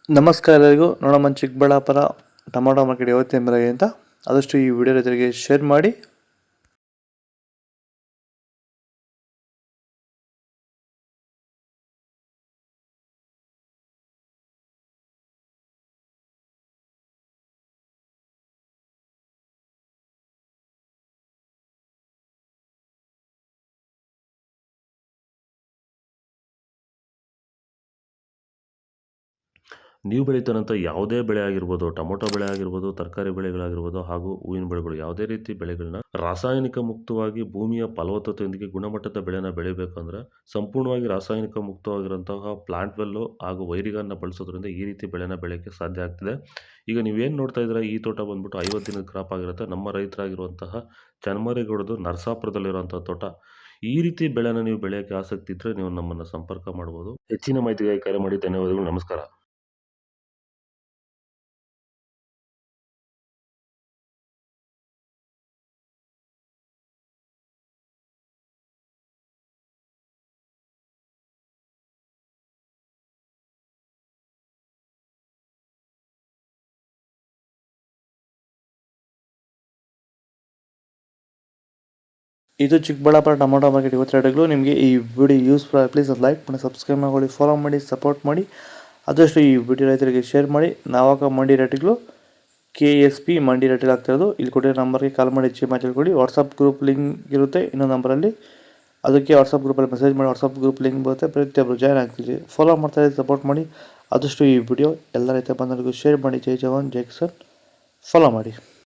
ನಮಸ್ಕಾರ ಎಲ್ಲರಿಗೂ. ನೋಡಮ್ಮ, ಚಿಕ್ಕಬಳ್ಳಾಪುರ ಟೊಮೊಟೊ ಮಾರ್ಕೆಟ್ ಯಾವತ್ತಿನ ಬೆಲೆಗೆ ಅಂತ ಆದಷ್ಟು ಈ ವಿಡಿಯೋ ರೈತರಿಗೆ ಶೇರ್ ಮಾಡಿ. ನೀವು ಬೆಳೀತಾರಂಥ ಯಾವುದೇ ಬೆಳೆ ಆಗಿರ್ಬೋದು, ಟೊಮೊಟೊ ಬೆಳೆ ಆಗಿರ್ಬೋದು, ತರಕಾರಿ ಬೆಳೆಗಳಾಗಿರ್ಬೋದು ಹಾಗೂ ಹೂವಿನ ಬೆಳೆಗಳು, ಯಾವುದೇ ರೀತಿ ಬೆಳೆಗಳನ್ನ ರಾಸಾಯನಿಕ ಮುಕ್ತವಾಗಿ ಭೂಮಿಯ ಫಲವತ್ತತೆಯೊಂದಿಗೆ ಗುಣಮಟ್ಟದ ಬೆಳೆನ ಬೆಳಿಬೇಕಂದ್ರೆ ಸಂಪೂರ್ಣವಾಗಿ ರಾಸಾಯನಿಕ ಮುಕ್ತವಾಗಿರುವಂತಹ ಪ್ಲಾಂಟ್ ವೆಲ್ಲು ಹಾಗೂ ವೈರಿಗಳನ್ನ ಬಳಸೋದ್ರಿಂದ ಈ ರೀತಿ ಬೆಳೆನ ಬೆಳೆಯೋಕ್ಕೆ ಸಾಧ್ಯ ಆಗ್ತಿದೆ. ಈಗ ನೀವೇನು ನೋಡ್ತಾ ಇದ್ದೀರಾ, ಈ ತೋಟ ಬಂದ್ಬಿಟ್ಟು 50 ದಿನದ ಕ್ರಾಪ್ ಆಗಿರುತ್ತೆ. ನಮ್ಮ ರೈತರಾಗಿರುವಂತಹ ಚನ್ಮರೇಗೌಡದು ನರಸಾಪುರದಲ್ಲಿರುವಂಥ ತೋಟ. ಈ ರೀತಿ ಬೆಳೆನ ನೀವು ಬೆಳೆಯೋಕ್ಕೆ ಆಸಕ್ತಿ ಇದ್ದರೆ ನೀವು ನಮ್ಮನ್ನು ಸಂಪರ್ಕ ಮಾಡ್ಬೋದು. ಹೆಚ್ಚಿನ ಮಾಹಿತಿಗಾಗಿ ಕರೆ ಮಾಡಿ. ಧನ್ಯವಾದಗಳು. ನಮಸ್ಕಾರ. ಇದು ಚಿಕ್ಕಬಳ್ಳಾಪುರ ಟೊಮೊಟೊ ಮಾರ್ಕೆಟ್ ಇವತ್ತು ರೇಟ್ಗಳು. ನಿಮಗೆ ಈ ವಿಡಿಯೋ ಯೂಸ್ಫುಲ್ ಆಗಿ ಪ್ಲೀಸ್ ಲೈಕ್ ಮಾಡಿ, ಸಬ್ಸ್ಕ್ರೈಬ್ ಮಾಡಿ, ಫಾಲೋ ಮಾಡಿ, ಸಪೋರ್ಟ್ ಮಾಡಿ. ಆದಷ್ಟು ಈ ವಿಡಿಯೋ ರೈತರಿಗೆ ಶೇರ್ ಮಾಡಿ. ನಾವಾಗ ಮಂಡಿ ರೇಟ್ಗಳು KSP ಮಂಡಿ ರೇಟಿಗೆ ಆಗ್ತಿರೋದು. ಇಲ್ಲಿ ಕೊಟ್ಟಿರೋ ನಂಬರ್ಗೆ ಕಾಲ್ ಮಾಡಿ ಹೆಚ್ಚಿಗೆ ಮಾತಾಡ್ಕೊಳ್ಳಿ. ವಾಟ್ಸಪ್ ಗ್ರೂಪ್ ಲಿಂಕ್ ಇರುತ್ತೆ ಇನ್ನೊಂದು ನಂಬರಲ್ಲಿ, ಅದಕ್ಕೆ ವಾಟ್ಸಪ್ ಗ್ರೂಪಲ್ಲಿ ಮೆಸೇಜ್ ಮಾಡಿ. ವಾಟ್ಸಪ್ ಗ್ರೂಪ್ ಲಿಂಕ್ ಬರುತ್ತೆ, ಪ್ರತಿಯೊಬ್ಬರು ಜಾಯ್ನ್ ಆಗ್ತೀವಿ. ಫಾಲೋ ಮಾಡ್ತಾರೆ, ಸಪೋರ್ಟ್ ಮಾಡಿ. ಆದಷ್ಟು ಈ ವಿಡಿಯೋ ಎಲ್ಲ ರೈತ ಬಂಧುಗಳಿಗೂ ಶೇರ್ ಮಾಡಿ. ಜೈ ಜವಾನ್ ಜೈ ಕಿಸಾನ್. ಫಾಲೋ ಮಾಡಿ.